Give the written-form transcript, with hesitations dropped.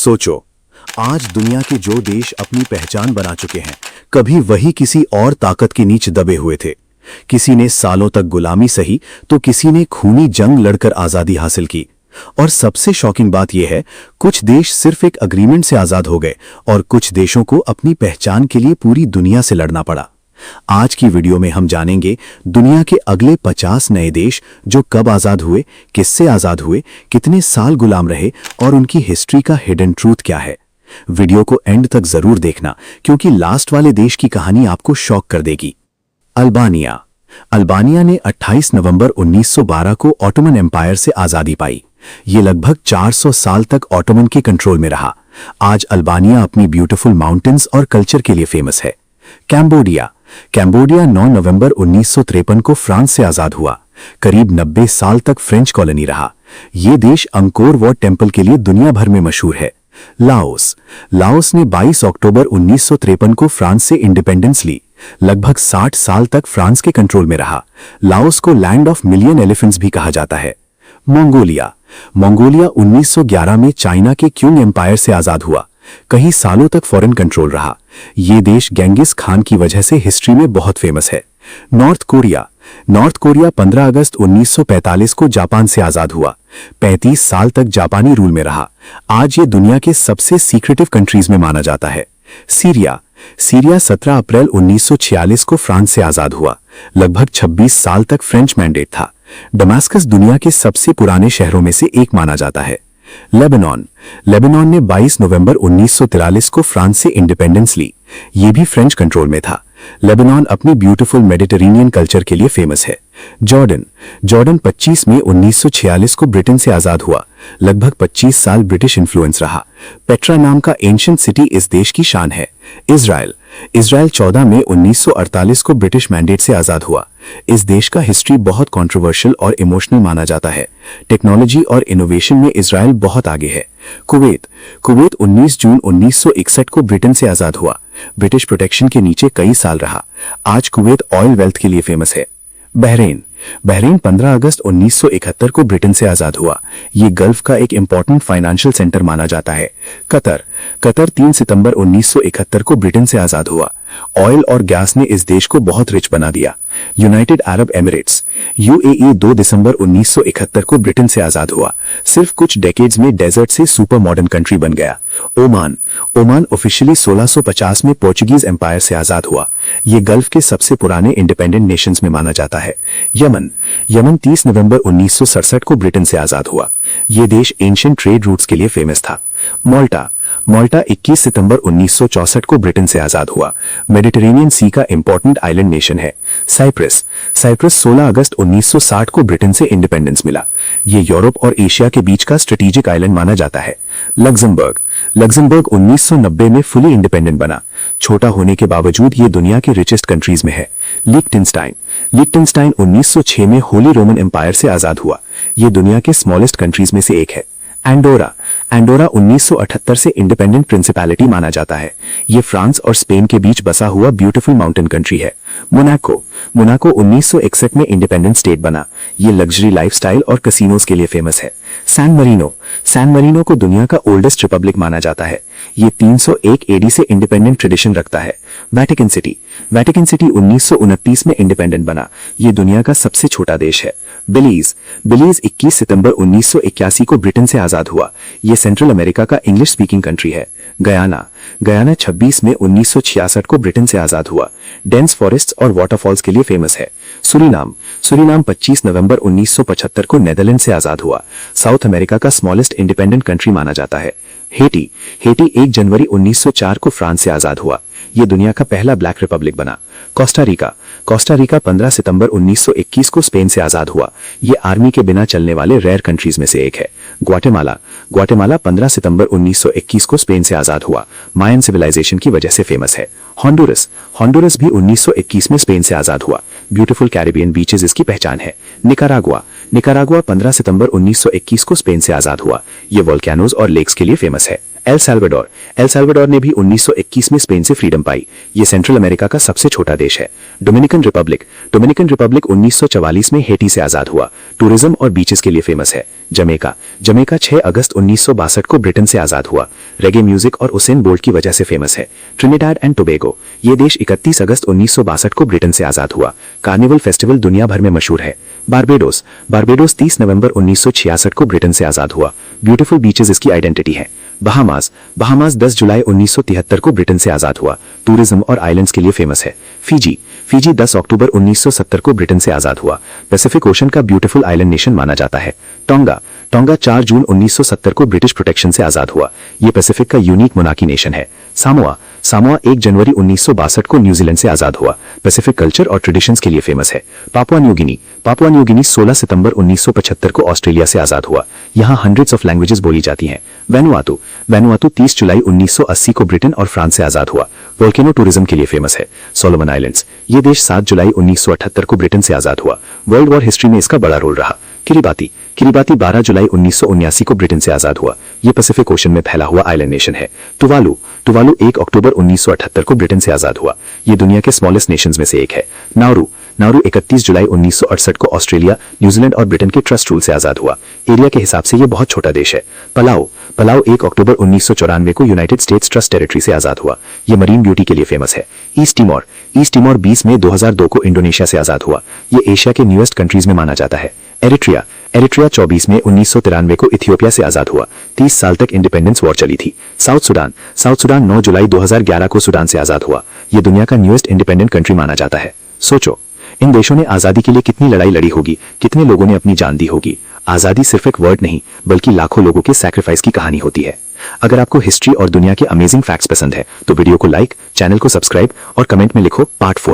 सोचो, आज दुनिया के जो देश अपनी पहचान बना चुके हैं, कभी वही किसी और ताकत के नीचे दबे हुए थे। किसी ने सालों तक गुलामी सही तो किसी ने खूनी जंग लड़कर आजादी हासिल की। और सबसे शॉकिंग बात यह है, कुछ देश सिर्फ एक अग्रीमेंट से आजाद हो गए और कुछ देशों को अपनी पहचान के लिए पूरी दुनिया से लड़ना पड़ा। आज की वीडियो में हम जानेंगे दुनिया के अगले 50 नए देश जो कब आजाद हुए, किससे आजाद हुए, कितने साल गुलाम रहे और उनकी हिस्ट्री का हिडन ट्रूथ क्या है। वीडियो को एंड तक जरूर देखना क्योंकि लास्ट वाले देश की कहानी आपको शॉक कर देगी। अल्बानिया। अल्बानिया ने 28 नवंबर 1912 को ऑटोमन एम्पायर से आजादी पाई। ये लगभग 400 साल तक ऑटोमन के कंट्रोल में रहा। आज अल्बानिया अपनी ब्यूटीफुल माउंटेन्स और कल्चर के लिए फेमस है। कैम्बोडिया। कैम्बोडिया 9 नवंबर 1953 को फ्रांस से आजाद हुआ। करीब 90 साल तक फ्रेंच कॉलोनी रहा। ये देश अंकोर वॉट टेम्पल के लिए दुनिया भर में मशहूर है। लाओस। लाओस ने 22 अक्टूबर 1953 को फ्रांस से इंडिपेंडेंस ली। लगभग 60 साल तक फ्रांस के कंट्रोल में रहा। लाओस को लैंड ऑफ मिलियन एलिफेंट्स भी कहा जाता है। मंगोलिया। मंगोलिया 1911 में चाइना के क्यूंग एम्पायर से आजाद हुआ। कई सालों तक फॉरेन कंट्रोल रहा। ये देश गेंगिस खान की वजह से हिस्ट्री में बहुत फेमस है। North Korea. नॉर्थ कोरिया 15 अगस्त 1945 को जापान से आजाद हुआ। 35 साल तक जापानी रूल में रहा। आज ये दुनिया के सबसे सीक्रेटिव कंट्रीज में माना जाता है। सीरिया। सीरिया 17 अप्रैल 1946 को फ्रांस से आजाद हुआ। लगभग 26 साल तक फ्रेंच मैंडेट था। डमास्कस दुनिया के सबसे पुराने शहरों में से एक माना जाता है। लेबनान। लेबनान ने 22 नवंबर 1943 को फ्रांस से इंडिपेंडेंस ली। ये भी फ्रेंच कंट्रोल में था। लेबनान अपनी ब्यूटीफुल मेडिटेरेनियन कल्चर के लिए फेमस है। जॉर्डन। जॉर्डन 25 मई 1946 को ब्रिटेन से आजाद हुआ। लगभग 25 साल ब्रिटिश इन्फ्लुएंस रहा। पेट्रा नाम का एंशिएंट सिटी इस देश की शान है। इजराइल। इजराइल 14 मई 1948 को ब्रिटिश मैंडेट से आजाद हुआ। इस देश का हिस्ट्री बहुत कंट्रोवर्शियल और इमोशनल माना जाता है। टेक्नोलॉजी और इनोवेशन में इजराइल बहुत आगे है। कुवैत। कुवैत 19 जून 1961 को ब्रिटेन से आजाद हुआ। ब्रिटिश प्रोटेक्शन के नीचे कई साल रहा। आज कुवैत ऑयल वेल्थ के लिए फेमस है। बहरीन। बहरीन 15 अगस्त 1971 को ब्रिटेन से आजाद हुआ। ये गल्फ का एक इंपॉर्टेंट फाइनेंशियल सेंटर माना जाता है। कतर। कतर 3 सितंबर 1971 को ब्रिटेन से आजाद हुआ। ऑयल और गैस ने इस देश को बहुत रिच बना दिया। United Arab Emirates. यूएई 2 दिसंबर 1971 को ब्रिटेन से आजाद हुआ। सिर्फ कुछ डेकेड्स में डेजर्ट से सुपर मॉडर्न कंट्री बन गया। ओमान। ओमान ऑफिशियली 1650 में पोर्चुगीज एम्पायर से आजाद हुआ। ये गल्फ के सबसे पुराने इंडिपेंडेंट नेशंस में माना जाता है। यमन। यमन 30 नवंबर 1967 को ब्रिटेन से आजाद हुआ। ये देश एंशिएंट ट्रेड रूट्स के लिए फेमस था। माल्टा। माल्टा 21 सितंबर 1964 को ब्रिटेन से आजाद हुआ। मेडिटेरेनियन सी का इंपॉर्टेंट आइलैंड नेशन है। साइप्रस। साइप्रस 16 अगस्त 1960 को ब्रिटेन से इंडिपेंडेंस मिला। ये यूरोप और एशिया के बीच का स्ट्रेटेजिक आइलैंड माना जाता है। लग्जमबर्ग। लग्जमबर्ग 1990 में फुली इंडिपेंडेंट बना। छोटा होने के बावजूद ये दुनिया के रिचेस्ट कंट्रीज में है। लिechtenstein। लिechtenstein 1906 में होली रोमन एम्पायर से आजाद हुआ। ये दुनिया के स्मॉलेस्ट कंट्रीज में से एक है। एंडोरा। एंडोरा 1978 से इंडिपेंडेंट प्रिंसिपैलिटी माना जाता है। ये फ्रांस और स्पेन के बीच बसा हुआ ब्यूटीफुल माउंटेन कंट्री है। मोनाको। मोनाको 1961 में इंडिपेंडेंट स्टेट बना। ये लग्जरी लाइफस्टाइल और कैसीनोज के लिए फेमस है। San Marino. सैन मरीनो को दुनिया का ओल्डेस्ट रिपब्लिक माना जाता है। ये 301 एडी से इंडिपेंडेंट ट्रेडिशन रखता है। Vatican city. वेटिकन सिटी 1929 में इंडिपेंडेंट बना। ये दुनिया का सबसे छोटा देश है। बिलीज। बिलीज 21 सितंबर 1981 को ब्रिटेन से आजाद हुआ। ये सेंट्रल अमेरिका का इंग्लिश स्पीकिंग कंट्री है। गयाना। गयाना 26 मई 1966 को ब्रिटेन से आजाद हुआ। डेंस फॉरेस्ट्स और वाटरफॉल्स के लिए फेमस है। सुरीनाम। सुरीनाम 25 नवंबर 1975 को नेदरलैंड से आजाद हुआ। साउथ अमेरिका का स्मॉलेस्ट इंडिपेंडेंट कंट्री माना जाता है। हेटी। हेटी 1 जनवरी 1904 को फ्रांस से आजाद हुआ। ये दुनिया का पहला ब्लैक रिपब्लिक बना। Costa Rica. कोस्टा रिका 15 सितंबर 1921 को स्पेन से आजाद हुआ। ये आर्मी के बिना चलने वाले रेयर कंट्रीज में से एक है। ग्वाटेमाला। ग्वाटेमाला 15 सितंबर 1921 को स्पेन से आजाद हुआ। मायन सिविलाइजेशन की वजह से फेमस है। हॉन्डुरस। हॉन्डुरस भी 1921 में स्पेन से आजाद हुआ। ब्यूटीफुल कैरिबियन बीचेस इसकी पहचान है। निकारागुआ। निकारागुआ 15 सितंबर 1921 को स्पेन से आजाद हुआ। ये वोल्केनोज और लेक्स के लिए फेमस है। एल सल्वाडोर ने भी 1921 में स्पेन से फ्रीडम पाई। ये सेंट्रल अमेरिका का सबसे छोटा देश है। डोमिनिकन रिपब्लिक 1944 में हेटी से आजाद हुआ, टूरिज्म और बीचेस के लिए फेमस है। जमैका 6 अगस्त 1962 को ब्रिटेन से आजाद हुआ, रेगे म्यूजिक और उसेन बोल्ट की वजह से फेमस है। ट्रिनिडाड एंड टोबैगो, ये देश 31 अगस्त 1962 को ब्रिटेन से आजाद हुआ, कार्निवल फेस्टिवल दुनिया भर में मशहूर है। बारबेडोस 30 नवंबर 1966 को ब्रिटेन से आजाद हुआ, ब्यूटीफुल बीचेस इसकी आइडेंटिटी है। बहामास 10 जुलाई 1973 को ब्रिटेन से आजाद हुआ, टूरिज्म और आइलैंड्स के लिए फेमस है। फिजी 10 अक्टूबर 1970 को ब्रिटेन से आजाद हुआ, पैसिफिक ओशन का ब्यूटीफुल आइलैंड नेशन माना जाता है। टोंगा 4 जून 1970 को ब्रिटिश प्रोटेक्शन से आजाद हुआ, ये पैसिफिक का यूनिक मोनार्की नेशन है। सामोआ 1 जनवरी 1962 को न्यूजीलैंड से आजाद हुआ, पैसिफिक कल्चर और ट्रेडिशंस के लिए फेमस है। पापुआ न्यू गिनी 16 सितंबर 1975 को ऑस्ट्रेलिया से आजाद हुआ, यहाँ हंड्रेड्स ऑफ लैंग्वेजेस बोली जाती हैं। वैनुआतु 30 जुलाई 1980 को ब्रिटेन और फ्रांस से आजाद हुआ, वोल्केनो टूरिज्म के लिए फेमस है। सोलोमन आइलैंड्स, ये देश 7 जुलाई 1978 को ब्रिटेन से आजाद हुआ, वर्ल्ड वॉर हिस्ट्री में इसका बड़ा रोल रहा। किरिबाती 12 जुलाई 1979 को ब्रिटेन से आजाद हुआ, ये पैसिफिक ओशन में फैला हुआ आइलैंड नेशन है। टुवालू 1 अक्टूबर 1978 को ब्रिटेन से आजाद हुआ, ये दुनिया के स्मॉलेस्ट नेशंस में से एक है। नाउरू 31 जुलाई 1968 को ऑस्ट्रेलिया, न्यूजीलैंड और ब्रिटेन के ट्रस्ट रूल से आजाद हुआ, एरिया के हिसाब से ये बहुत छोटा देश है। पलाओ 1 अक्टूबर 1994 को यूनाइटेड स्टेट्स ट्रस्ट टेरिटरी से आजाद हुआ, ये मरीन ब्यूटी के लिए फेमस है। ईस्ट तिमोर 20 मई 2002 को इंडोनेशिया से आजाद हुआ, ये एशिया के न्यूएस्ट कंट्रीज में माना जाता है। एरिट्रिया 24 मई 1993 को इथियोपिया से आजाद हुआ, 30 साल तक इंडिपेंडेंस वॉर चली थी। साउथ सुडान 9 जुलाई 2011 को सुडान से आजाद हुआ, ये दुनिया का न्यूएस्ट इंडिपेंडेंट कंट्री माना जाता है। सोचो, इन देशों ने आजादी के लिए कितनी लड़ाई लड़ी होगी, कितने लोगों ने अपनी जान दी होगी। आजादी सिर्फ एक वर्ड नहीं, बल्कि लाखों लोगों के सैक्रिफाइस की कहानी होती है। अगर आपको हिस्ट्री और दुनिया के अमेजिंग फैक्ट्स पसंद है तो वीडियो को लाइक, चैनल को सब्सक्राइब और कमेंट में लिखो पार्ट 4।